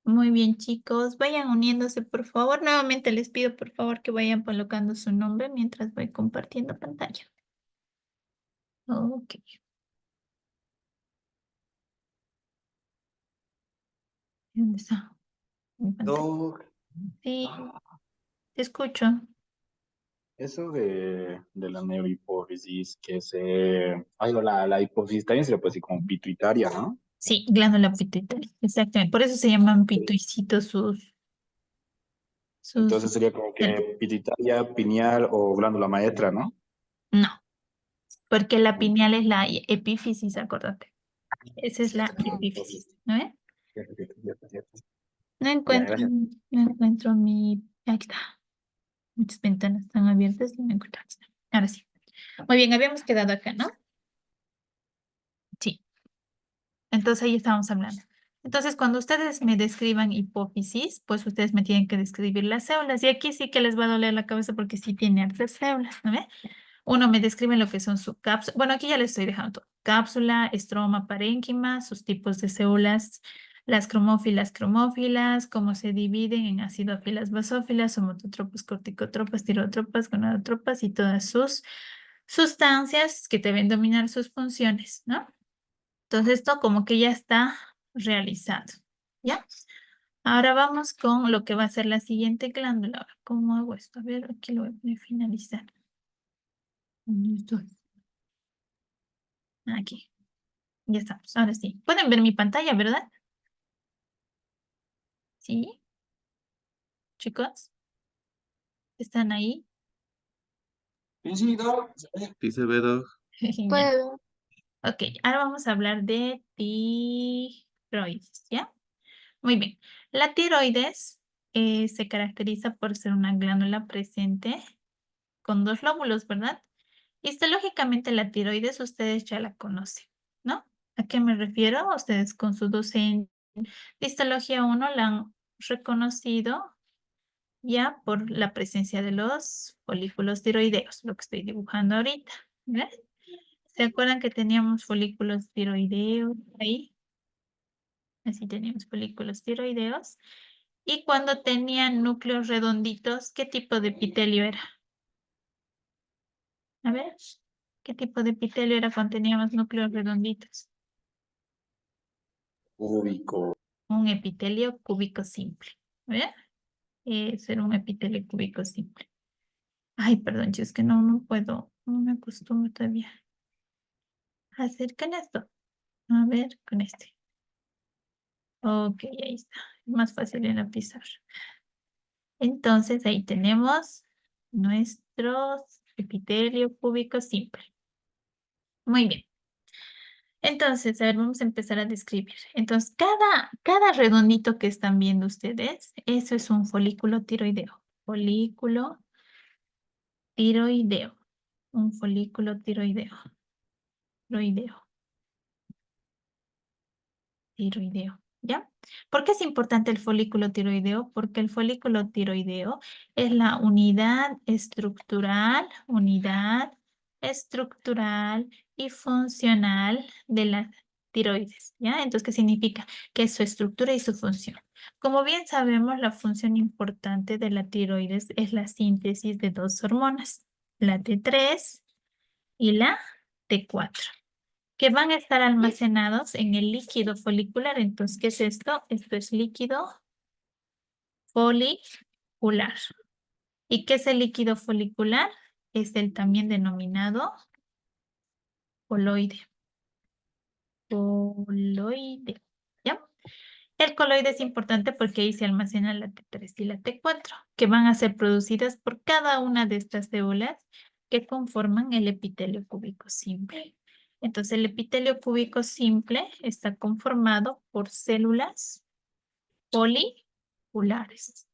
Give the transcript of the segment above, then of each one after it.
Muy bien, chicos. Vayan uniéndose, por favor. Nuevamente les pido, por favor, que vayan colocando su nombre mientras voy compartiendo pantalla. Ok. ¿Dónde está mi pantalla? Doc, Sí, te escucho. eso de la neurohipófisis, que se... Ay, no, la hipófisis también se le puede decir como pituitaria, ¿no? Sí, glándula pituitaria. Exactamente. Por eso se llaman pituicitos sus... Entonces sería como células. que pituitaria, pineal o glándula maestra, ¿no? No, porque la Mm. pineal es la epífisis, acuérdate. Esa es la epífisis, ¿no ve? Cierto, cierto, cierto, cierto. No Ya, encuentro, gracias. no encuentro mi... Ahí está. Muchas ventanas están abiertas y no encuentro. Ahí está. Ahora sí. Muy bien, habíamos quedado acá, ¿no? Sí. Entonces ahí estábamos hablando. Entonces, cuando ustedes me describan hipófisis, pues ustedes me tienen que describir las células. Y aquí sí que les va a doler la cabeza porque sí tiene hartas células, ¿no ve? Uno me describe lo que son su cápsula. Bueno, aquí ya les estoy dejando todo. Cápsula, estroma, parénquima, sus tipos de células, las cromófilas, cómo se dividen en acidófilas, basófilas, somatotropos, corticotropas, tirotropas, gonadotropas y todas sus sustancias que deben dominar sus funciones, ¿no? Entonces, esto como que ya está realizado, ¿ya? Ahora vamos con lo que va a ser la siguiente glándula. Ahora, ¿cómo hago esto? A ver, aquí lo voy a poner finalizar. Listo. Aquí, ya estamos. Ahora sí. Pueden ver mi pantalla, ¿verdad? Sí, chicos, ¿están ahí? Sí, sí, Doc. Sí se ve, Doc. Ya. Ok, ahora vamos a hablar de tiroides, ¿ya? Muy bien. La tiroides se caracteriza por ser una glándula presente con dos lóbulos, ¿verdad? Histológicamente la tiroides ustedes ya la conocen, ¿no? ¿A qué me refiero? Ustedes con su docente de histología 1 la han reconocido ya por la presencia de los folículos tiroideos, lo que estoy dibujando ahorita, ¿ves? ¿Se acuerdan que teníamos folículos tiroideos ahí? Así teníamos folículos tiroideos. Y cuando tenían núcleos redonditos, ¿qué tipo de epitelio era? A ver, ¿qué tipo de epitelio era cuando teníamos núcleos redonditos? Cúbico. Un epitelio cúbico simple. ¿Ver? Eso era un epitelio cúbico simple. Ay, perdón, yo es que no puedo, no me acostumbro todavía a hacer con esto. A ver, con este. Ok, ahí está. Es más fácil en la pizarra. Entonces, ahí tenemos nuestro epitelio cúbico simple. Muy bien. Entonces, a ver, vamos a empezar a describir. Entonces, cada redondito que están viendo ustedes, eso es un folículo tiroideo. Folículo tiroideo. Un folículo tiroideo. Tiroideo. Tiroideo. ¿Ya? ¿Por qué es importante el folículo tiroideo? Porque el folículo tiroideo es la unidad estructural y funcional de la tiroides, ¿ya? Entonces, ¿qué significa? Que es su estructura y su función. Como bien sabemos, la función importante de la tiroides es la síntesis de dos hormonas, la T3 y la T4 que van a estar almacenados en el líquido folicular. Entonces, ¿qué es esto? Esto es líquido folicular. ¿Y qué es el líquido folicular? Es el también denominado coloide. Coloide. ¿Ya? El coloide es importante porque ahí se almacena la T3 y la T4, que van a ser producidas por cada una de estas células que conforman el epitelio cúbico simple. Entonces, el epitelio cúbico simple está conformado por células foliculares.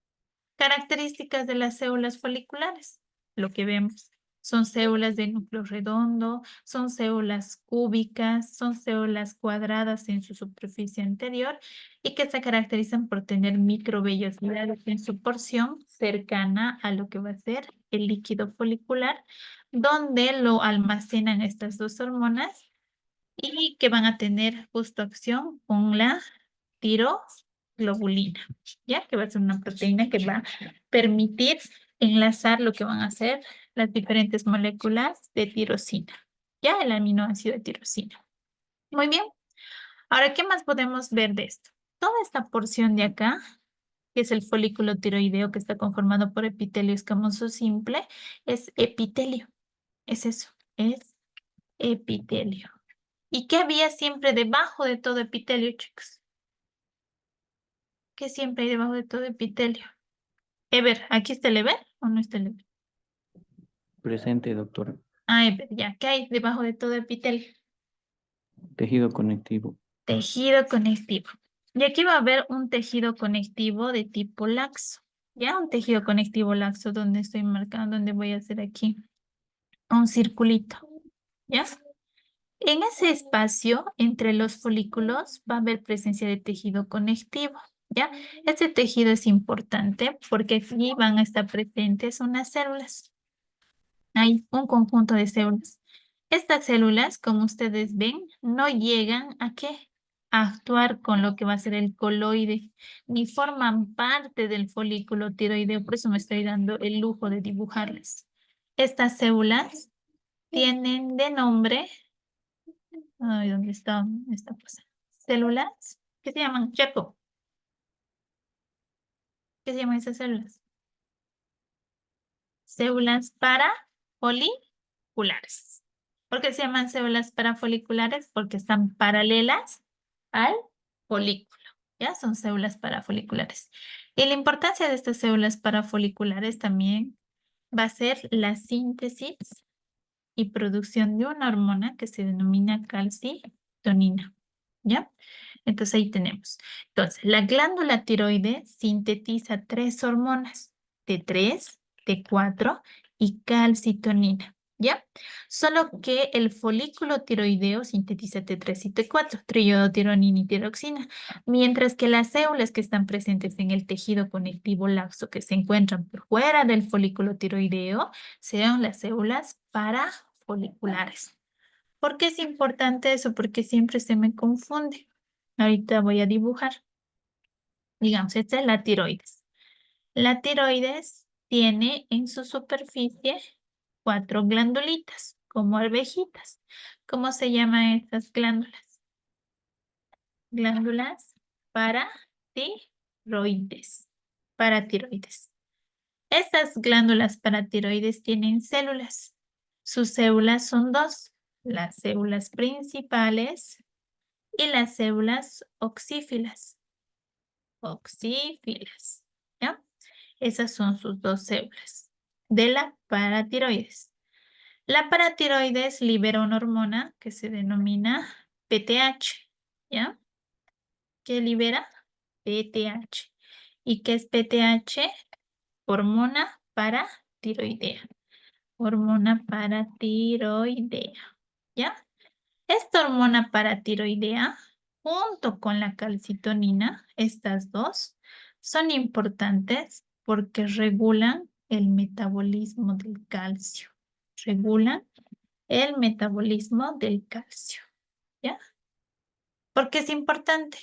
Características de las células foliculares. Lo que vemos son células de núcleo redondo, son células cúbicas, son células cuadradas en su superficie anterior y que se caracterizan por tener microvellosidades en su porción cercana a lo que va a ser el líquido folicular, donde lo almacenan estas dos hormonas y que van a tener justo acción con la tiroides. globulina, ¿ya? Que va a ser una proteína que va a permitir enlazar lo que van a hacer las diferentes moléculas de tirosina, ¿ya? El aminoácido de tirosina. Muy bien. Ahora, ¿qué más podemos ver de esto? Toda esta porción de acá, que es el folículo tiroideo que está conformado por epitelio escamoso simple, es epitelio. Es eso, es epitelio. ¿Y qué había siempre debajo de todo epitelio, chicos? ¿Qué siempre hay debajo de todo epitelio? Ever, ¿aquí está el Ever o no está el Ever? Presente, doctora. Ah, Ever, ya. ¿Qué hay debajo de todo epitelio? Tejido conectivo. Tejido conectivo. Y aquí va a haber un tejido conectivo de tipo laxo. ¿Ya? Un tejido conectivo laxo donde estoy marcando, donde voy a hacer aquí un circulito. ¿Ya? En ese espacio, entre los folículos, va a haber presencia de tejido conectivo. ¿Ya? Este tejido es importante porque aquí van a estar presentes unas células. Hay un conjunto de células. Estas células, como ustedes ven, no llegan a qué? A actuar con lo que va a ser el coloide, ni forman parte del folículo tiroideo, por eso me estoy dando el lujo de dibujarles. Estas células tienen de nombre, ay, ¿dónde está esta cosa? Células, ¿qué se llaman? Jacob, ¿qué se llaman esas células? Células parafoliculares. ¿Por qué se llaman células parafoliculares? Porque están paralelas al folículo. ¿Ya? Son células parafoliculares. Y la importancia de estas células parafoliculares también va a ser la síntesis y producción de una hormona que se denomina calcitonina. ¿Ya? Entonces ahí tenemos. Entonces, la glándula tiroides sintetiza tres hormonas, T3, T4 y calcitonina. ¿Ya? Solo que el folículo tiroideo sintetiza T3 y T4, triiodotironina y tiroxina, mientras que las células que están presentes en el tejido conectivo laxo que se encuentran por fuera del folículo tiroideo serán las células parafoliculares. ¿Por qué es importante eso? Porque siempre se me confunde. Ahorita voy a dibujar. Digamos, esta es la tiroides. La tiroides tiene en su superficie 4 glandulitas, como arvejitas. ¿Cómo se llaman estas glándulas? Glándulas paratiroides. Paratiroides. Estas glándulas paratiroides tienen células. Sus células son dos, las células principales y las células oxífilas. Oxífilas, ¿ya? Esas son sus dos células de la paratiroides. La paratiroides libera una hormona que se denomina PTH, ¿ya? ¿Qué libera? PTH. ¿Y qué es PTH? Hormona paratiroidea. Hormona paratiroidea, ¿ya? Esta hormona paratiroidea, junto con la calcitonina, estas dos, son importantes porque regulan el metabolismo del calcio. Regulan el metabolismo del calcio, ¿ya? ¿Por qué es importante?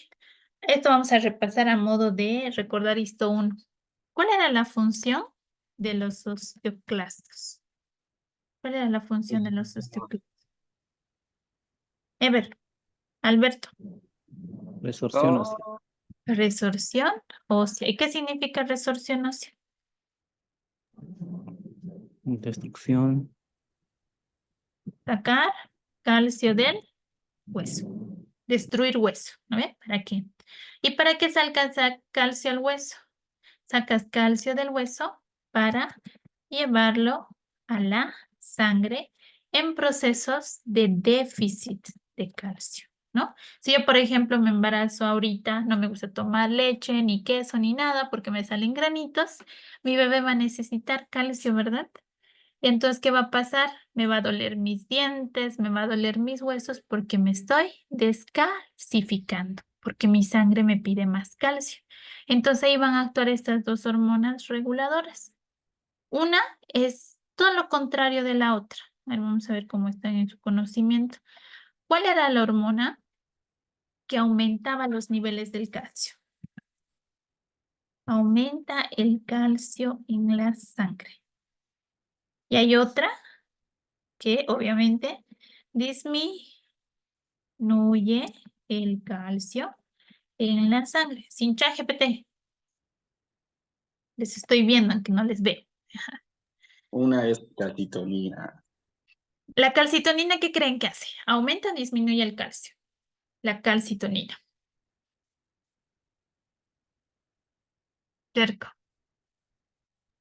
Esto vamos a repasar a modo de recordar Histo 1. ¿Cuál era la función de los osteoclastos? ¿Cuál era la función de los osteoclastos? Ever, Alberto. Resorción ósea. Resorción ósea. ¿Y qué significa resorción ósea? Destrucción. Sacar calcio del hueso. Destruir hueso, ¿no ve? ¿Para qué? ¿Y para qué se alcanza calcio al hueso? Sacas calcio del hueso para llevarlo a la sangre en procesos de déficit de calcio, ¿no? Si yo, por ejemplo, me embarazo ahorita, no me gusta tomar leche, ni queso, ni nada, porque me salen granitos, mi bebé va a necesitar calcio, ¿verdad? Y entonces, ¿qué va a pasar? Me va a doler mis dientes, me va a doler mis huesos porque me estoy descalcificando, porque mi sangre me pide más calcio. Entonces ahí van a actuar estas dos hormonas reguladoras. Una es todo lo contrario de la otra. A ver, vamos a ver cómo están en su conocimiento. ¿Cuál era la hormona que aumentaba los niveles del calcio? Aumenta el calcio en la sangre. Y hay otra que obviamente disminuye el calcio en la sangre. Sin ChatGPT. Les estoy viendo, aunque no les veo. Una es calcitonina. La calcitonina, ¿qué creen que hace? Aumenta o disminuye el calcio. La calcitonina. Terco.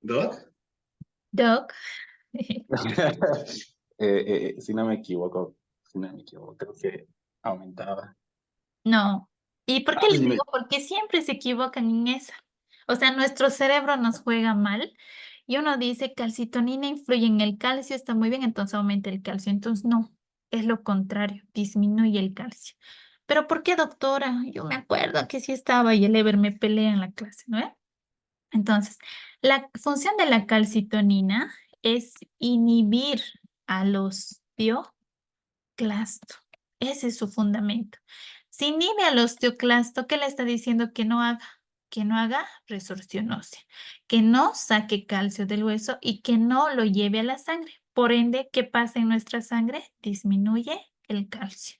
¿Doc? Doc. Si no me equivoco, creo que aumentaba. No. ¿Y por Ah, qué les dime. digo? Porque siempre se equivocan en esa. O sea, nuestro cerebro nos juega mal y uno dice calcitonina influye en el calcio, está muy bien, entonces aumenta el calcio. Entonces, no, es lo contrario, disminuye el calcio. ¿Pero por qué, doctora? Yo me acuerdo que sí estaba y el Ever me pelea en la clase, ¿no ve? Entonces, la función de la calcitonina es inhibir al osteoclasto. Ese es su fundamento. Si inhibe al osteoclasto, ¿qué le está diciendo que no haga? Que no haga resorción ósea, que no saque calcio del hueso y que no lo lleve a la sangre. Por ende, ¿qué pasa en nuestra sangre? Disminuye el calcio.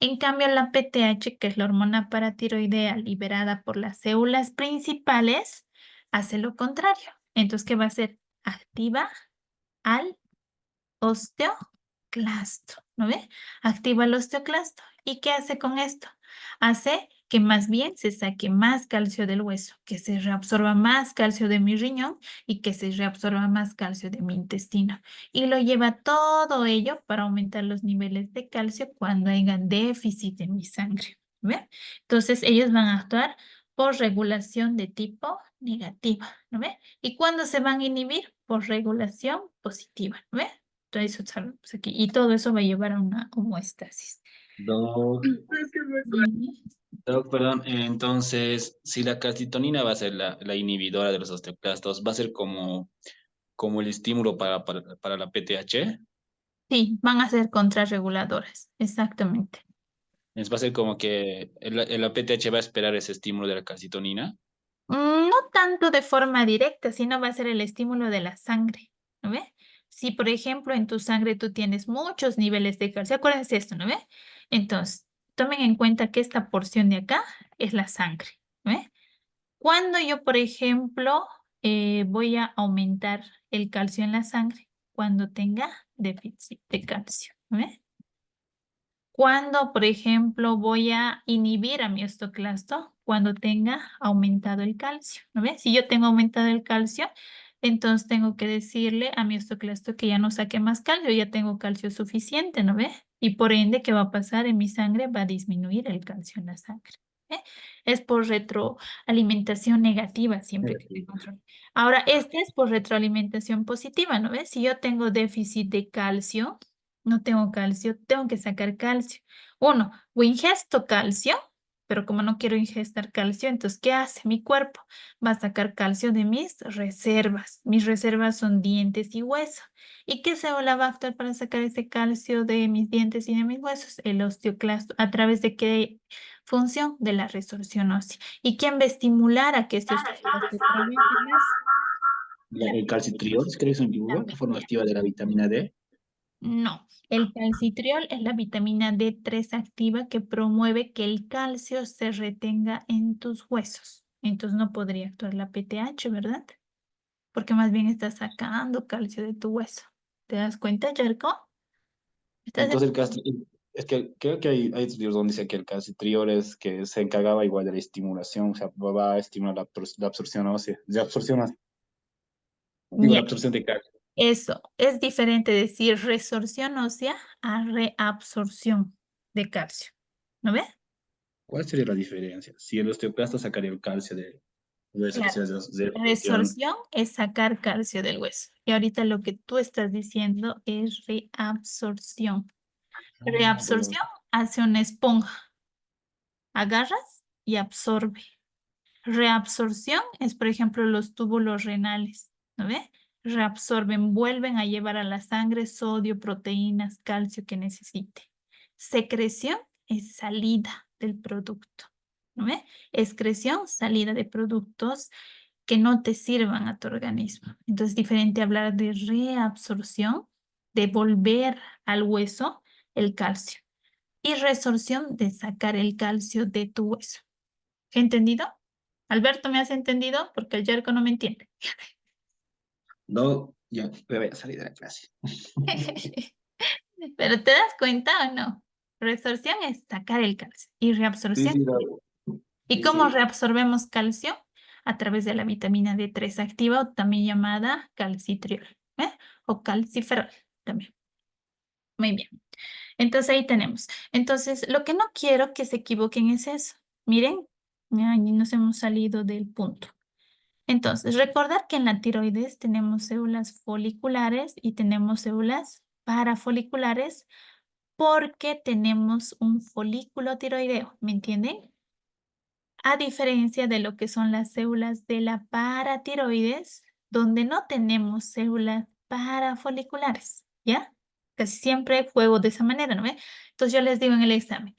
En cambio, la PTH, que es la hormona paratiroidea liberada por las células principales, hace lo contrario. Entonces, ¿qué va a hacer? Activa al osteoclasto, ¿no ve? Activa el osteoclasto. ¿Y qué hace con esto? Hace que más bien se saque más calcio del hueso, que se reabsorba más calcio de mi riñón y que se reabsorba más calcio de mi intestino. Y lo lleva todo ello para aumentar los niveles de calcio cuando haya déficit en mi sangre. ¿Ve? Entonces ellos van a actuar por regulación de tipo negativa, ¿no ve? ¿Y cuándo se van a inhibir? Por regulación positiva, ¿no ve? Todo eso está aquí. Y todo eso va a llevar a una homeostasis. Doc, Sí. Doc, perdón. Entonces, si la calcitonina va a ser la inhibidora de los osteoclastos, va a ser como el estímulo para la PTH. Sí, van a ser contrarreguladoras, exactamente. Va a ser como que la PTH va a esperar ese estímulo de la calcitonina. No tanto de forma directa, sino va a ser el estímulo de la sangre, ¿no ve? Si, por ejemplo, en tu sangre tú tienes muchos niveles de calcio, acuérdense esto, ¿no ve? Entonces, tomen en cuenta que esta porción de acá es la sangre, ¿no ve? Cuando yo, por ejemplo, voy a aumentar el calcio en la sangre, cuando tenga déficit de calcio, ¿no ve? Cuando, por ejemplo, voy a inhibir a mi osteoclasto cuando tenga aumentado el calcio, ¿no ves? Si yo tengo aumentado el calcio, entonces tengo que decirle a mi osteoclasto que ya no saque más calcio, ya tengo calcio suficiente, ¿no ves? Y por ende, ¿qué va a pasar en mi sangre? Va a disminuir el calcio en la sangre. ¿Eh? Es por retroalimentación negativa siempre que te Negativo. controlo. Ahora, este es por retroalimentación positiva, ¿no ves? Si yo tengo déficit de calcio, no tengo calcio, tengo que sacar calcio. Uno, o ingesto calcio, pero como no quiero ingestar calcio, entonces, ¿qué hace mi cuerpo? Va a sacar calcio de mis reservas. Mis reservas son dientes y hueso. ¿Y qué célula va a actuar para sacar ese calcio de mis dientes y de mis huesos? El osteoclasto. ¿A través de qué función? De la resorción ósea. ¿Y quién va a estimular a que este osteoclasto trabaje más? El calcitriol, creo que es un yugo, la forma activa de la vitamina D. No, el calcitriol es la vitamina D3 activa que promueve que el calcio se retenga en tus huesos. Entonces no podría actuar la PTH, ¿verdad? Porque más bien está sacando calcio de tu hueso. ¿Te das cuenta, Jerko? Estás Entonces, es que creo que hay estudios donde dice que el calcitriol es que se encargaba igual de la estimulación, o sea, va a estimular la absorción ósea, digo, ya, la absorción de calcio. eso. Es diferente decir resorción ósea a reabsorción de calcio. ¿No ves? ¿Cuál sería la diferencia? Si el osteoclasta sacaría el calcio de hueso que Claro. se hace de absorción. Resorción es sacar calcio del hueso. Y ahorita lo que tú estás diciendo es reabsorción. Ah, bueno, Reabsorción hace una esponja. Agarras y absorbe. Reabsorción es, por ejemplo, los túbulos renales. ¿No ve? Reabsorben, vuelven a llevar a la sangre sodio, proteínas, calcio que necesite. Secreción es salida del producto. ¿no ve? Excreción, salida de productos que no te sirvan a tu organismo. Entonces, diferente hablar de reabsorción, de volver al hueso el calcio, y resorción de sacar el calcio de tu hueso. ¿Entendido? Alberto, ¿me has entendido? Porque el Yerko no me entiende. No, ya me voy a salir de la clase. Pero ¿te das cuenta o no? Resorción es sacar el calcio y Sí, reabsorción. sí, no. ¿Y Sí, cómo sí. reabsorbemos calcio? A través de la vitamina D3 activa, o también llamada calcitriol, ¿eh? O calciferol también. Muy bien. Entonces ahí tenemos. Entonces, lo que no quiero que se equivoquen es eso. Miren, ya nos hemos salido del punto. Entonces, recordar que en la tiroides tenemos células foliculares y tenemos células parafoliculares porque tenemos un folículo tiroideo, ¿me entienden? A diferencia de lo que son las células de la paratiroides, donde no tenemos células parafoliculares, ¿ya? Casi siempre juego de esa manera, ¿no ve? Entonces yo les digo en el examen,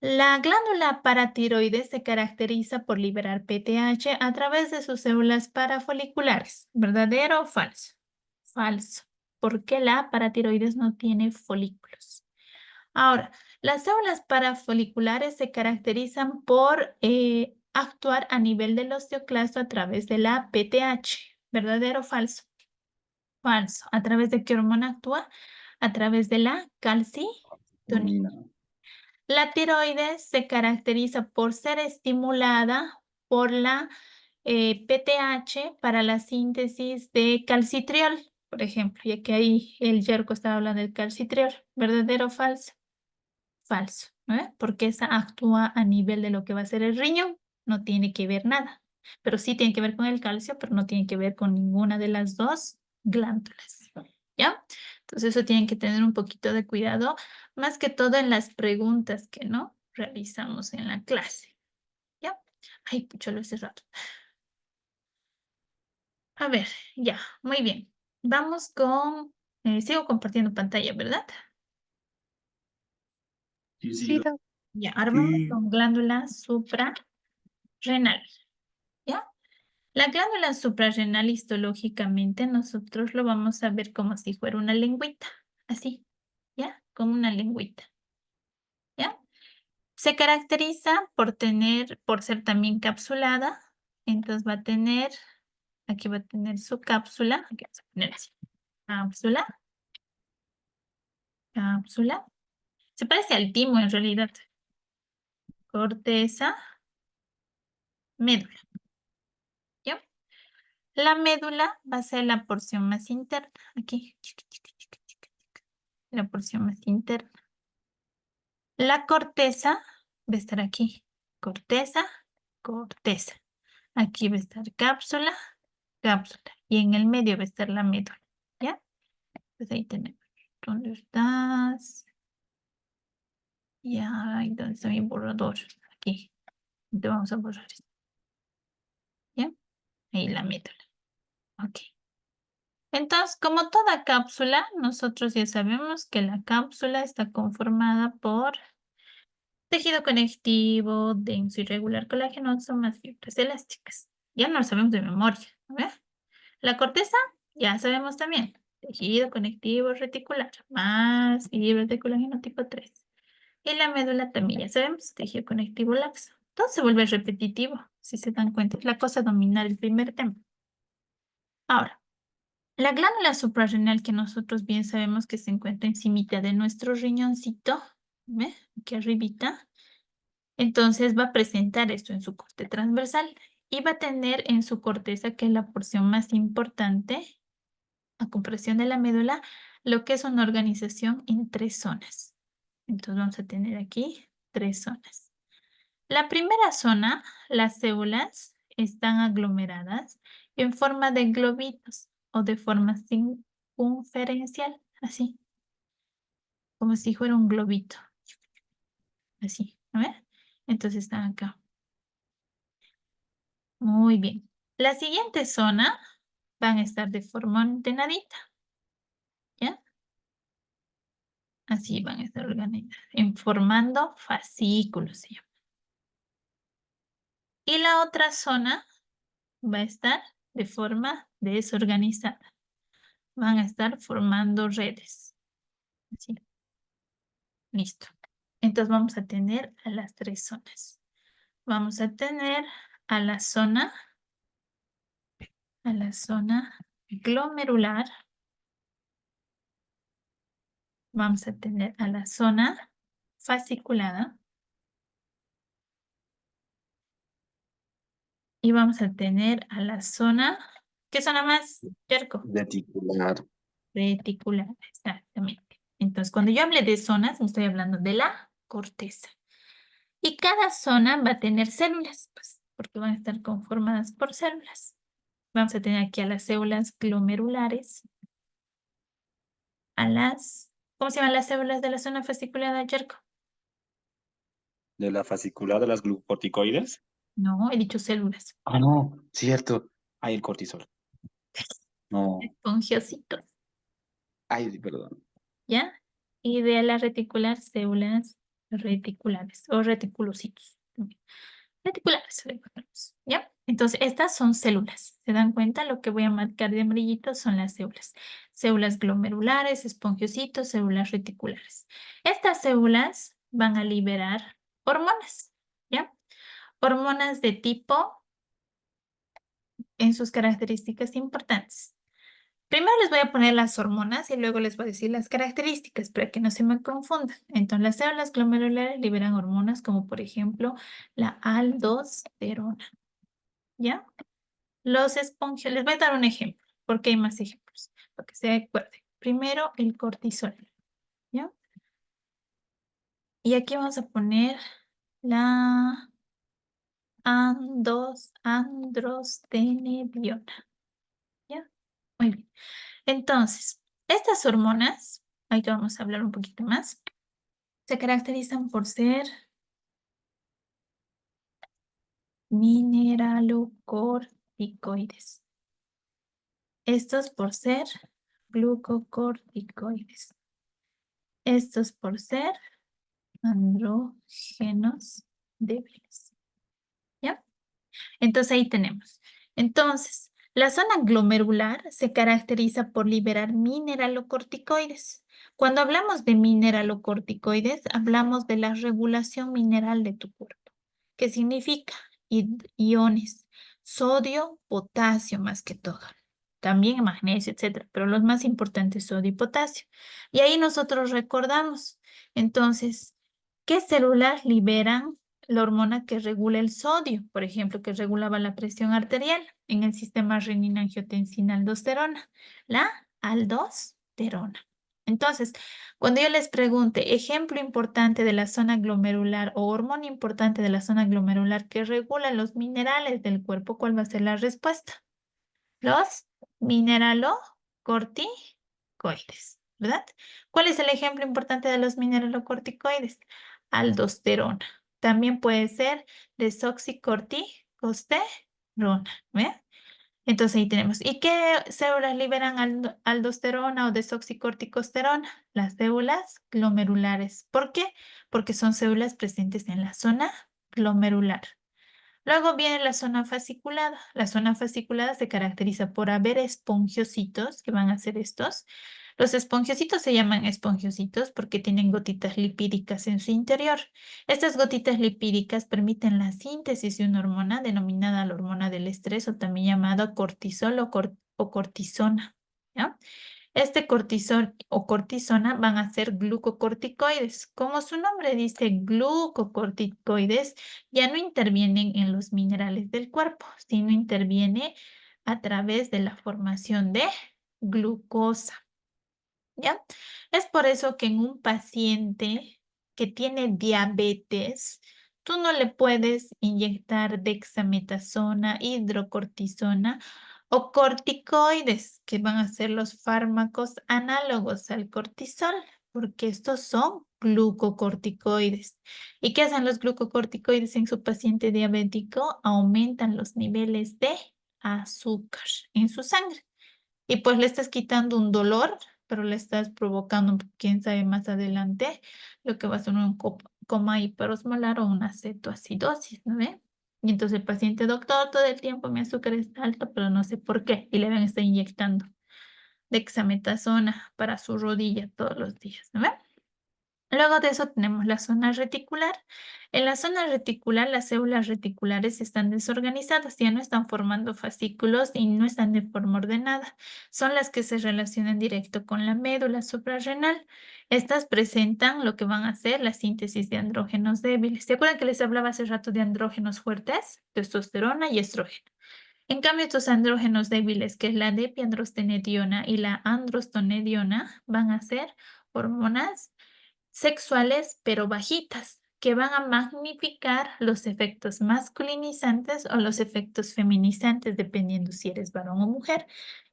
la glándula paratiroides se caracteriza por liberar PTH a través de sus células parafoliculares. ¿Verdadero o falso? Falso, porque la paratiroides no tiene folículos. Ahora, las células parafoliculares se caracterizan por actuar a nivel del osteoclasto a través de la PTH. ¿Verdadero o falso? Falso. ¿A través de qué hormona actúa? A través de la calcitonina. La tiroides se caracteriza por ser estimulada por la PTH para la síntesis de calcitriol, por ejemplo, ya que ahí el Yerko estaba hablando del calcitriol. ¿Verdadero o falso? Falso, ¿no ve? Porque esa actúa a nivel de lo que va a ser el riñón, no tiene que ver nada, pero sí tiene que ver con el calcio, pero no tiene que ver con ninguna de las dos glándulas, ¿ya? Entonces eso tienen que tener un poquito de cuidado, más que todo en las preguntas que no realizamos en la clase, ¿ya? Ay, pucho, lo he cerrado. A ver, ya, muy bien. Vamos con, sigo compartiendo pantalla, ¿verdad? Sí, sí, Sí, Ya, ahora vamos sí. con glándula suprarrenal, ¿ya? La glándula suprarrenal histológicamente nosotros lo vamos a ver como si fuera una lengüita, así, ¿ya? Como una lengüita, ¿ya? Se caracteriza por ser también capsulada, entonces va a tener, aquí va a tener su cápsula, aquí vamos a poner así, cápsula, cápsula. Se parece al timo en realidad. Corteza, médula, ¿ya? La médula va a ser la porción más interna, aquí, la porción más interna. La corteza va a estar aquí, corteza, corteza. Aquí va a estar cápsula, cápsula. Y en el medio va a estar la médula, ¿ya? Pues ahí tenemos. ¿Dónde estás? Ya, ¿y dónde está mi borrador? Aquí. Te vamos a borrar esto, ¿ya? Ahí la médula. Ok. Entonces, como toda cápsula, nosotros ya sabemos que la cápsula está conformada por tejido conectivo, denso y regular colágenoso más fibras elásticas. Ya no lo sabemos de memoria, ¿no ve? La corteza, ya sabemos también. Tejido conectivo reticular más fibras de colágeno tipo 3. Y la médula también, ya sabemos, tejido conectivo laxo. Todo se vuelve repetitivo, si se dan cuenta. Es la cosa dominar el primer tema. Ahora, la glándula suprarrenal que nosotros bien sabemos que se encuentra encimita de nuestro riñoncito, ¿ve? Aquí arribita. Entonces va a presentar esto en su corte transversal y va a tener en su corteza, que es la porción más importante, a comparación de la médula, lo que es una organización en 3 zonas. Entonces vamos a tener aquí 3 zonas. La primera zona, las células están aglomeradas en forma de globitos o de forma circunferencial, así, como si fuera un globito, así, ¿no ve? Entonces están acá. Muy bien. La siguiente zona van a estar de forma ordenadita, ¿ya? Así van a estar organizadas, en formando fascículos, se llama. Y la otra zona va a estar de forma desorganizada. Van a estar formando redes. Así. Listo. Entonces vamos a tener a las tres zonas. Vamos a tener a la zona glomerular. Vamos a tener a la zona fasciculada. Y vamos a tener a la zona, ¿qué zona más, Yerko? Reticular. Reticular, exactamente. Entonces, cuando yo hable de zonas, me estoy hablando de la corteza. Y cada zona va a tener células, pues, porque van a estar conformadas por células. Vamos a tener aquí a las células glomerulares, a las, ¿cómo se llaman las células de la zona fasciculada, Yerko? De la fascicular de las glucocorticoides. No, he dicho células. Ah, no, cierto. Hay el cortisol. No. Espongiositos, Ay, perdón. ¿ya? Y de la reticular, células reticulares o reticulocitos. Reticulares, recordemos, ¿ya? Entonces, estas son células. ¿Se dan cuenta? Lo que voy a marcar de amarillito son las células. Células glomerulares, espongiocitos, células reticulares. Estas células van a liberar hormonas, ¿ya? Hormonas de tipo en sus características importantes. Primero les voy a poner las hormonas y luego les voy a decir las características para que no se me confundan. Entonces, las células glomerulares liberan hormonas como, por ejemplo, la aldosterona. ¿Ya? Los espongios, les voy a dar un ejemplo, porque hay más ejemplos, para que se acuerden. Primero, el cortisol. ¿Ya? Y aquí vamos a poner la androstenediona. ¿Ya? Muy bien. Entonces, estas hormonas, ahí vamos a hablar un poquito más, se caracterizan por ser mineralocorticoides. Estos por ser glucocorticoides. Estos por ser andrógenos débiles. ¿Ya? Entonces ahí tenemos. Entonces, la zona glomerular se caracteriza por liberar mineralocorticoides. Cuando hablamos de mineralocorticoides, hablamos de la regulación mineral de tu cuerpo. ¿Qué significa? Iones, sodio, potasio más que todo. También magnesio, etcétera, pero los más importantes sodio y potasio. Y ahí nosotros recordamos. Entonces, ¿qué células liberan la hormona que regula el sodio? Por ejemplo, que regulaba la presión arterial en el sistema renina-angiotensina-aldosterona, la aldosterona. Entonces, cuando yo les pregunte ejemplo importante de la zona glomerular o hormona importante de la zona glomerular que regula los minerales del cuerpo, ¿cuál va a ser la respuesta? Los mineralocorticoides, ¿verdad? ¿Cuál es el ejemplo importante de los mineralocorticoides? Aldosterona. También puede ser desoxicorticosterona, ¿ve? Entonces ahí tenemos. ¿Y qué células liberan aldosterona o desoxicorticosterona? Las células glomerulares. ¿Por qué? Porque son células presentes en la zona glomerular. Luego viene la zona fasciculada. La zona fasciculada se caracteriza por haber espongiocitos, que van a ser estos. Los espongiocitos se llaman espongiocitos porque tienen gotitas lipídicas en su interior. Estas gotitas lipídicas permiten la síntesis de una hormona denominada la hormona del estrés o también llamada cortisol o cortisona. ¿Ya? Este cortisol o cortisona van a ser glucocorticoides. Como su nombre dice, glucocorticoides ya no intervienen en los minerales del cuerpo, sino interviene a través de la formación de glucosa. ¿Ya? Es por eso que en un paciente que tiene diabetes, tú no le puedes inyectar dexametasona, hidrocortisona o corticoides, que van a ser los fármacos análogos al cortisol, porque estos son glucocorticoides. ¿Y qué hacen los glucocorticoides en su paciente diabético? Aumentan los niveles de azúcar en su sangre. Y pues le estás quitando un dolor, pero le estás provocando, quién sabe más adelante, lo que va a ser un coma hiperosmolar o una cetoacidosis, ¿no ve? Y entonces el paciente, doctor, todo el tiempo mi azúcar está alto, pero no sé por qué. Y le van a estar inyectando dexametasona para su rodilla todos los días, ¿no ve? Luego de eso tenemos la zona reticular. En la zona reticular, las células reticulares están desorganizadas, ya no están formando fascículos y no están de forma ordenada. Son las que se relacionan directo con la médula suprarrenal. Estas presentan lo que van a hacer la síntesis de andrógenos débiles. ¿Se acuerdan que les hablaba hace rato de andrógenos fuertes? Testosterona y estrógeno. En cambio, estos andrógenos débiles, que es la depiandrostenediona y la androstenediona, van a ser hormonas sexuales, pero bajitas, que van a magnificar los efectos masculinizantes o los efectos feminizantes, dependiendo si eres varón o mujer,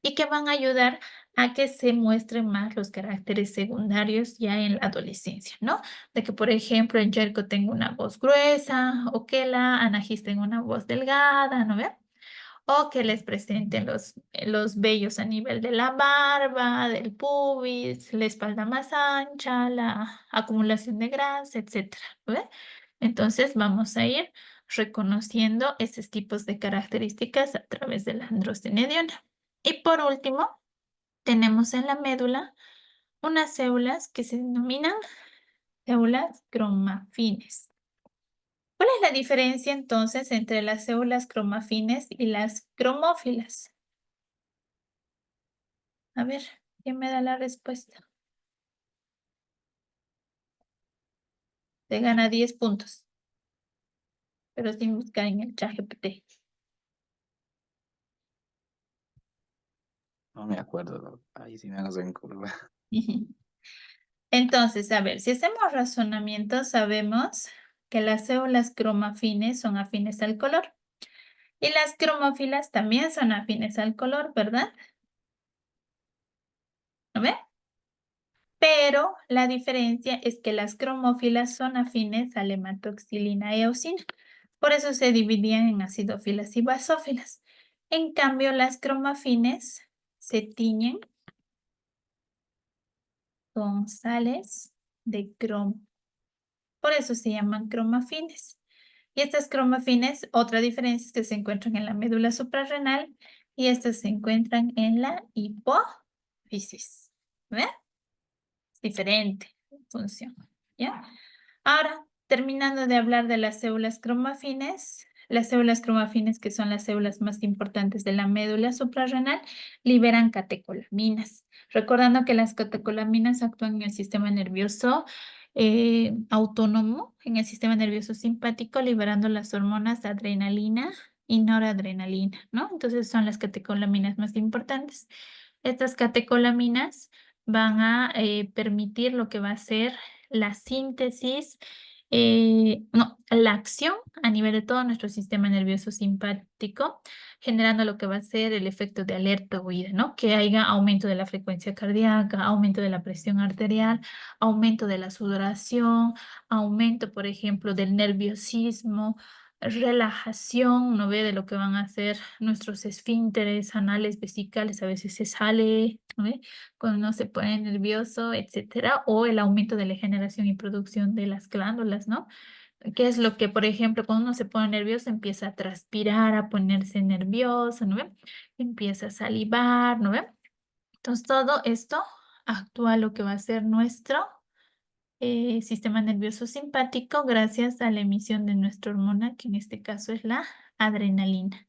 y que van a ayudar a que se muestren más los caracteres secundarios ya en la adolescencia, ¿no? De que, por ejemplo, en Jerko tengo una voz gruesa, o que la Anagis tenga una voz delgada, ¿no ve? O que les presenten los vellos a nivel de la barba, del pubis, la espalda más ancha, la acumulación de grasa, etcétera, ¿ve? Entonces vamos a ir reconociendo esos tipos de características a través de la androstenediona. Y por último, tenemos en la médula unas células que se denominan células cromafines. ¿Cuál es la diferencia entonces entre las células cromafines y las cromófilas? A ver, ¿quién me da la respuesta? Te gana 10 puntos, pero sin buscar en el chat GPT. No me acuerdo. Ahí sí me hagas en curva. Entonces, a ver, si hacemos razonamiento, sabemos que las células cromafines son afines al color. Y las cromófilas también son afines al color, ¿verdad? ¿No ve? Pero la diferencia es que las cromófilas son afines a la hematoxilina y eosina. Por eso se dividían en acidófilas y basófilas. En cambio, las cromafines se tiñen con sales de cromo. Por eso se llaman cromafines. Y estas cromafines, otra diferencia es que se encuentran en la médula suprarrenal y estas se encuentran en la hipófisis. ¿Ven? Es diferente función. ¿Ya? Ahora, terminando de hablar de las células cromafines, que son las células más importantes de la médula suprarrenal, liberan catecolaminas. Recordando que las catecolaminas actúan en el sistema nervioso autónomo, en el sistema nervioso simpático, liberando las hormonas adrenalina y noradrenalina, ¿no? Entonces son las catecolaminas más importantes. Estas catecolaminas van a permitir lo que va a ser la síntesis, no, la acción a nivel de todo nuestro sistema nervioso simpático, generando lo que va a ser el efecto de alerta o huida, ¿no? Que haya aumento de la frecuencia cardíaca, aumento de la presión arterial, aumento de la sudoración, aumento, por ejemplo, del nerviosismo, relajación, ¿no ve? De lo que van a hacer nuestros esfínteres anales, vesicales, a veces se sale, ¿no ve? Cuando uno se pone nervioso, etcétera, o el aumento de la generación y producción de las glándulas, ¿no? ¿Qué es lo que, por ejemplo, cuando uno se pone nervioso, empieza a transpirar, a ponerse nervioso, ¿no ve? Empieza a salivar, ¿no ve? Entonces, todo esto actúa lo que va a ser nuestro sistema nervioso simpático gracias a la emisión de nuestra hormona, que en este caso es la adrenalina.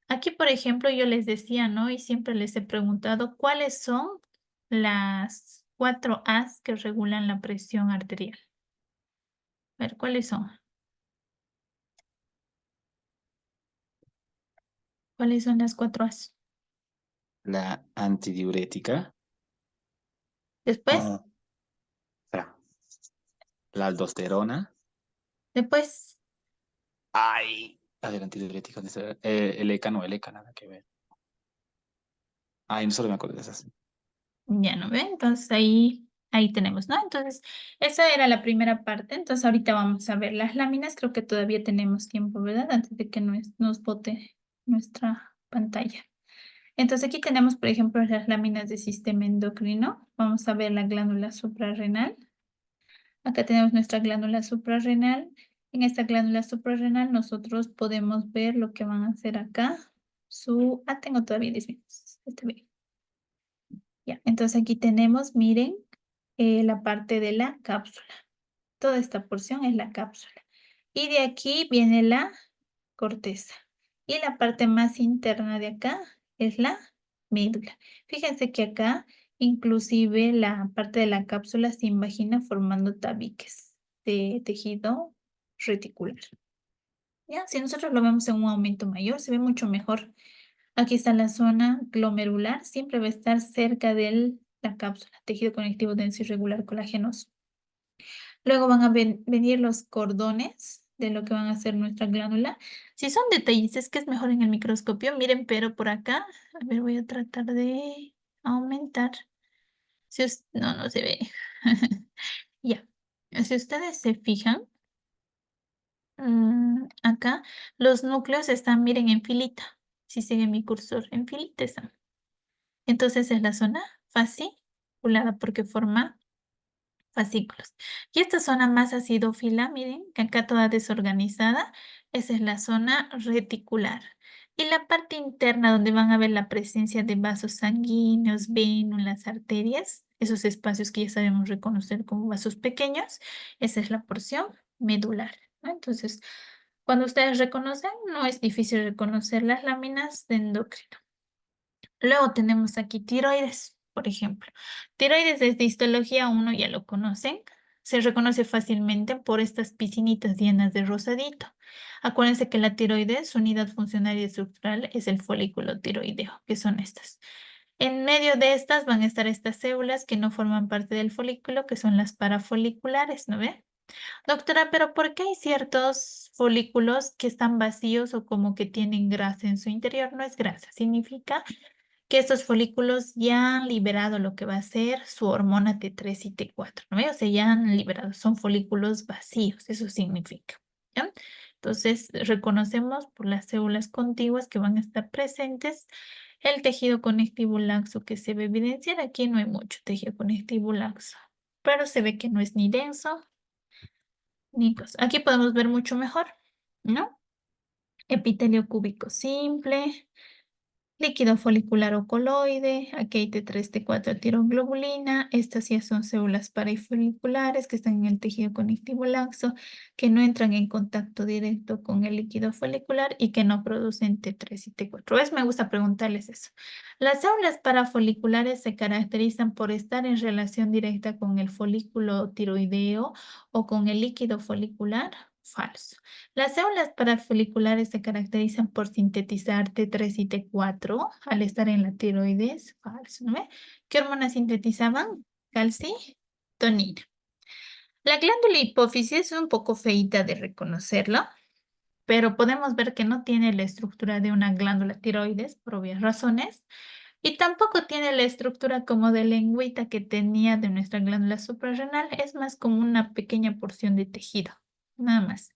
Aquí, por ejemplo, yo les decía, ¿no? Y siempre les he preguntado cuáles son las 4 A's que regulan la presión arterial. A ver, ¿cuáles son? ¿Cuáles son las 4 A's? La antidiurética. Después, Espera. La aldosterona. después, Ay. A ver, antidiurética. ¿Dónde está? El ECA, no, el ECA, nada que ver. Ay, no solo me acuerdo de esas. ya no ven. Entonces ahí tenemos, ¿no? Entonces, esa era la primera parte. Entonces, ahorita vamos a ver las láminas. Creo que todavía tenemos tiempo, ¿verdad? Antes de que nos bote nuestra pantalla. Entonces, aquí tenemos, por ejemplo, las láminas del sistema endocrino. Vamos a ver la glándula suprarrenal. Acá tenemos nuestra glándula suprarrenal En esta glándula suprarrenal nosotros podemos ver lo que van a hacer acá. Tengo todavía 10 minutos. Está bien. Ya, entonces aquí tenemos, miren, la parte de la cápsula. Toda esta porción es la cápsula. Y de aquí viene la corteza. Y la parte más interna de acá es la médula. Fíjense que acá inclusive la parte de la cápsula se invagina formando tabiques de tejido reticular. ¿Ya? Si nosotros lo vemos en un aumento mayor, se ve mucho mejor. Aquí está la zona glomerular, siempre va a estar cerca de la cápsula, tejido conectivo denso irregular colagenoso. Luego van a venir los cordones de lo que van a ser nuestra glándula. Si son detalles, es que es mejor en el microscopio. Miren, pero por acá, a ver, voy a tratar de aumentar. No, no se ve. Ya. Si ustedes se fijan, acá los núcleos están, miren, en filita. Si siguen mi cursor, en filita están. Entonces es la zona fasciculada porque forma fascículos. Y esta zona más acidófila, miren, que acá toda desorganizada, esa es la zona reticular. Y la parte interna donde van a ver la presencia de vasos sanguíneos, vénulas, arterias, esos espacios que ya sabemos reconocer como vasos pequeños, esa es la porción medular, ¿no? Entonces, cuando ustedes reconocen, no es difícil reconocer las láminas de endocrino. Luego tenemos aquí tiroides, por ejemplo. Tiroides desde histología 1 ya lo conocen. Se reconoce fácilmente por estas piscinitas llenas de rosadito. Acuérdense que la tiroides, su unidad funcional y estructural, es el folículo tiroideo, que son estas. En medio de estas van a estar estas células que no forman parte del folículo, que son las parafoliculares, ¿no ve? Doctora, pero ¿por qué hay ciertos folículos que están vacíos o como que tienen grasa en su interior? No es grasa, significa que estos folículos ya han liberado lo que va a ser su hormona T3 y T4, ¿no? O sea, ya han liberado, son folículos vacíos, eso significa, ¿ya? Entonces, reconocemos por las células contiguas que van a estar presentes el tejido conectivo laxo que se va a evidenciar. Aquí no hay mucho tejido conectivo laxo, pero se ve que no es ni denso ni cosa. Aquí podemos ver mucho mejor, ¿no? Epitelio cúbico simple, líquido folicular o coloide, aquí hay T3, T4 tiroglobulina. Estas ya son células parafoliculares que están en el tejido conectivo laxo, que no entran en contacto directo con el líquido folicular y que no producen T3 y T4. ¿Ves? Me gusta preguntarles eso. Las células parafoliculares se caracterizan por estar en relación directa con el folículo tiroideo o con el líquido folicular. Falso. Las células parafoliculares se caracterizan por sintetizar T3 y T4 al estar en la tiroides. Falso, ¿no ve? ¿Qué hormonas sintetizaban? Calcitonina. La glándula hipófisis es un poco feíta de reconocerlo, pero podemos ver que no tiene la estructura de una glándula tiroides por obvias razones y tampoco tiene la estructura como de lengüita que tenía de nuestra glándula suprarrenal. Es más como una pequeña porción de tejido, nada más.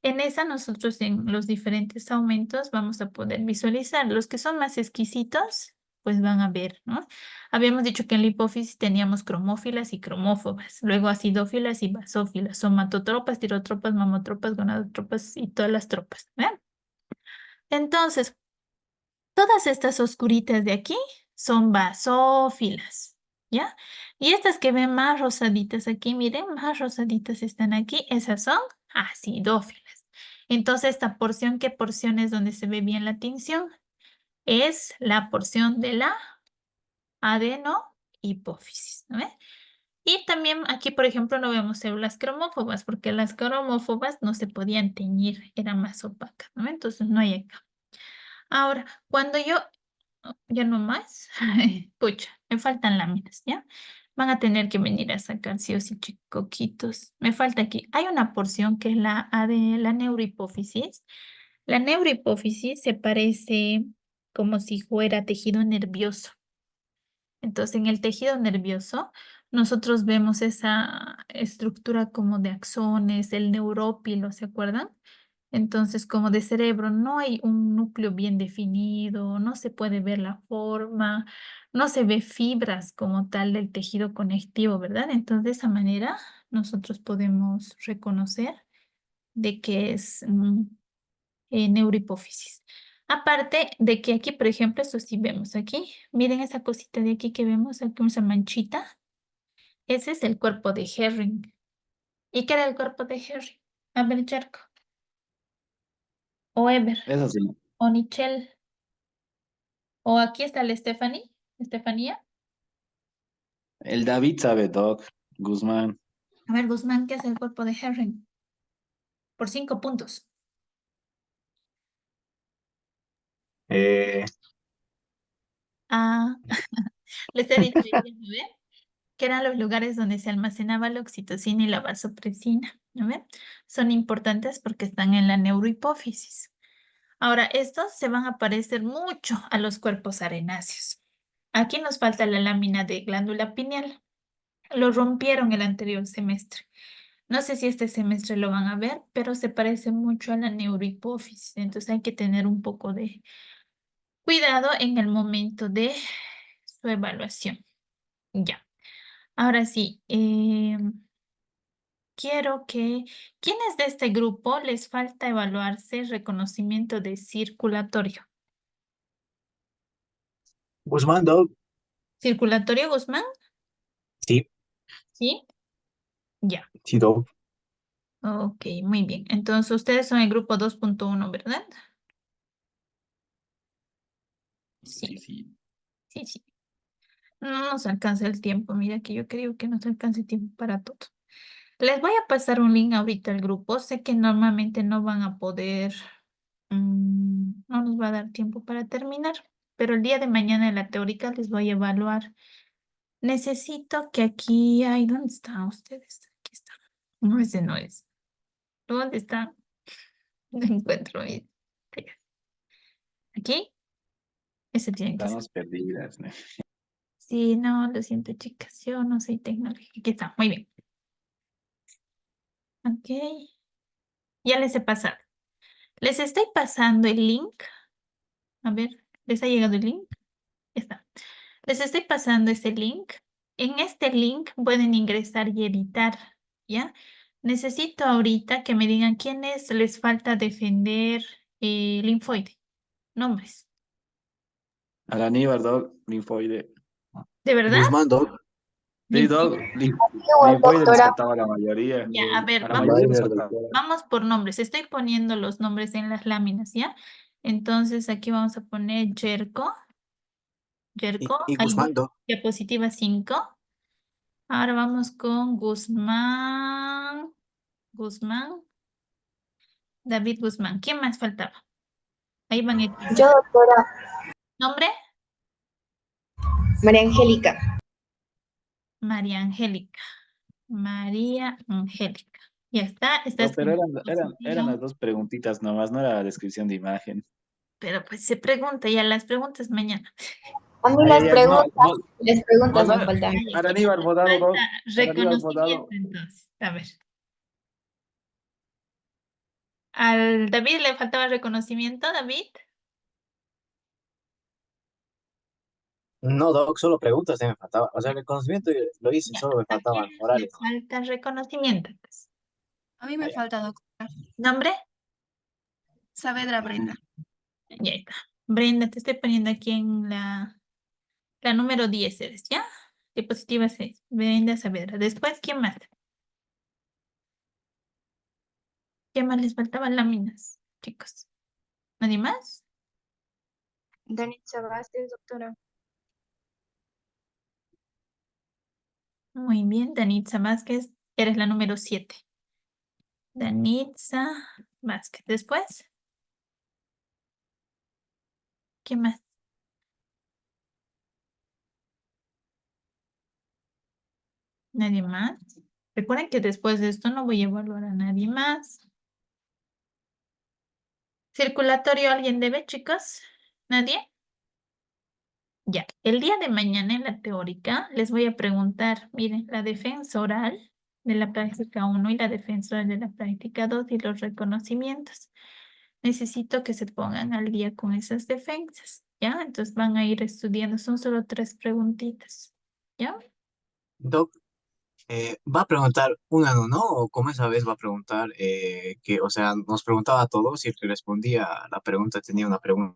En esa nosotros en los diferentes aumentos vamos a poder visualizar. Los que son más exquisitos, pues van a ver, ¿no? Habíamos dicho que en la hipófisis teníamos cromófilas y cromófobas, luego acidófilas y basófilas, somatotropas, tirotropas, mamotropas, gonadotropas y todas las tropas, ¿ven? Entonces, todas estas oscuritas de aquí son basófilas, ¿ya? Y estas que ven más rosaditas aquí, miren, más rosaditas están aquí, esas son acidófilas. Entonces, esta porción, ¿qué porción es donde se ve bien la tinción? Es la porción de la adenohipófisis, ¿no ve? Y también aquí, por ejemplo, no vemos células cromófobas, porque las cromófobas no se podían teñir, eran más opacas, ¿no ve? Entonces, no hay acá. Ahora, cuando yo ya no más. Pucha, me faltan láminas, ¿ya? Van a tener que venir a sacar sí o sí coquitos. Me falta aquí. Hay una porción que es la neurohipófisis. La neurohipófisis se parece como si fuera tejido nervioso. Entonces, en el tejido nervioso, nosotros vemos esa estructura como de axones, el neurópilo, ¿se acuerdan? Entonces, como de cerebro, no hay un núcleo bien definido, no se puede ver la forma, no se ve fibras como tal del tejido conectivo, ¿verdad? Entonces, de esa manera, nosotros podemos reconocer de que es neurohipófisis. Aparte de que aquí, por ejemplo, esto sí vemos aquí. Miren esa cosita de aquí que vemos, aquí esa manchita. Ese es el cuerpo de Herring. ¿Y qué era el cuerpo de Herring? A ver, Charco. O Ever. Eso sí. O Nichelle. O aquí está la Stephanie. Estefanía. El David sabe, Doc. Guzmán. A ver, Guzmán, ¿qué es el cuerpo de Herring? Por 5 puntos. Eh, Ah, les he dicho, ya, ¿no ve? Que eran los lugares donde se almacenaba la oxitocina y la vasopresina, ¿no ve? Son importantes porque están en la neurohipófisis. Ahora, estos se van a parecer mucho a los cuerpos arenáceos. Aquí nos falta la lámina de glándula pineal. Lo rompieron el anterior semestre. No sé si este semestre lo van a ver, pero se parece mucho a la neurohipófisis. Entonces hay que tener un poco de cuidado en el momento de su evaluación. Ya. Ahora sí, quiero que, ¿quiénes de este grupo les falta evaluarse reconocimiento de circulatorio? Guzmán, Doc. ¿Circulatorio, Guzmán? Sí, ¿Sí? Ya. sí, Doc. Ok, muy bien. Entonces ustedes son el grupo 2.1, ¿verdad? sí, sí. Sí, sí. No nos alcanza el tiempo. Mira que yo creo que nos alcanza el tiempo para todo. Les voy a pasar un link ahorita al grupo. Sé que normalmente no van a poder, no nos va a dar tiempo para terminar, pero el día de mañana en la teórica les voy a evaluar. Necesito que aquí, ay, ¿dónde están ustedes? Aquí está. No, ese no es. ¿Dónde está? No encuentro. ¿Aquí? Ese tiene que ser. Estamos perdidas, ¿no? Sí, no, lo siento, chicas. Yo no soy tecnológica. Aquí está, muy bien. Ok. Ya les he pasado. Les estoy pasando el link. A ver, ¿les ha llegado el link? Ya está. Les estoy pasando ese link. En este link pueden ingresar y editar, ¿ya? Necesito ahorita que me digan quiénes les falta defender linfoide. Nombres. Al Aníbal, Doc. Linfoide. ¿De verdad? Guzmán, Doc. Sí, Linfoide. Doc. Linfoide nos faltaba la mayoría. Ya, a ver, A la vamos. mayoría nos Vaya, faltaba. doctora. Vamos por nombres. Estoy poniendo los nombres en las láminas, ¿ya? Entonces aquí vamos a poner Yerko. Yerko, Y ahí Guzmán, Doc. diapositiva 5. Ahora vamos con Guzmán. Guzmán. David Guzmán. ¿Quién más faltaba? Ahí van a ir. Yo, doctora ¿Nombre? María Angélica. María Angélica. María Angélica. Ya está. Está No, pero escrito eran positivo. las dos preguntitas nomás, no era la descripción de imagen. Pero pues se pregunta, ya las preguntas mañana. A mí Ay, ay, ay, no, las preguntas me vos, faltan. Ay, al ¿quién Aníbal más Bodado, falta? Doc. Al Aníbal Reconocimiento, Bodado. entonces. A ver. ¿Al David le faltaba reconocimiento, David? No, Doc, solo preguntas me faltaba. O sea, el conocimiento lo hice, Ya. solo me ¿A quién faltaban le orales. falta reconocimiento, pues? A mí me Allá. falta, doctora. ¿Nombre? Saavedra Brenda. Ya está. Brenda, te estoy poniendo aquí en la número 10, eres, ¿ya? Diapositiva 6. Brenda Saavedra. Después, ¿quién más? ¿Qué más les faltaban láminas, chicos? ¿Nadie más? Danitza Vázquez, doctora. Muy bien, Danitza Vázquez. Eres la número 7. Danitza Vázquez. Después, ¿qué más? ¿Nadie más? Recuerden que después de esto no voy a evaluar a nadie más. ¿Circulatorio alguien debe, chicos? ¿Nadie? Ya, el día de mañana en la teórica les voy a preguntar, miren, la defensa oral de la práctica 1 y la defensa oral de la práctica 2 y los reconocimientos. Necesito que se pongan al día con esas defensas, ¿ya? Entonces van a ir estudiando, son solo 3 preguntitas, ¿ya? Doc, Va a preguntar una, ¿no? O como esa vez va a preguntar que, o sea, nos preguntaba a todos y el que respondía a la pregunta tenía una pregunta.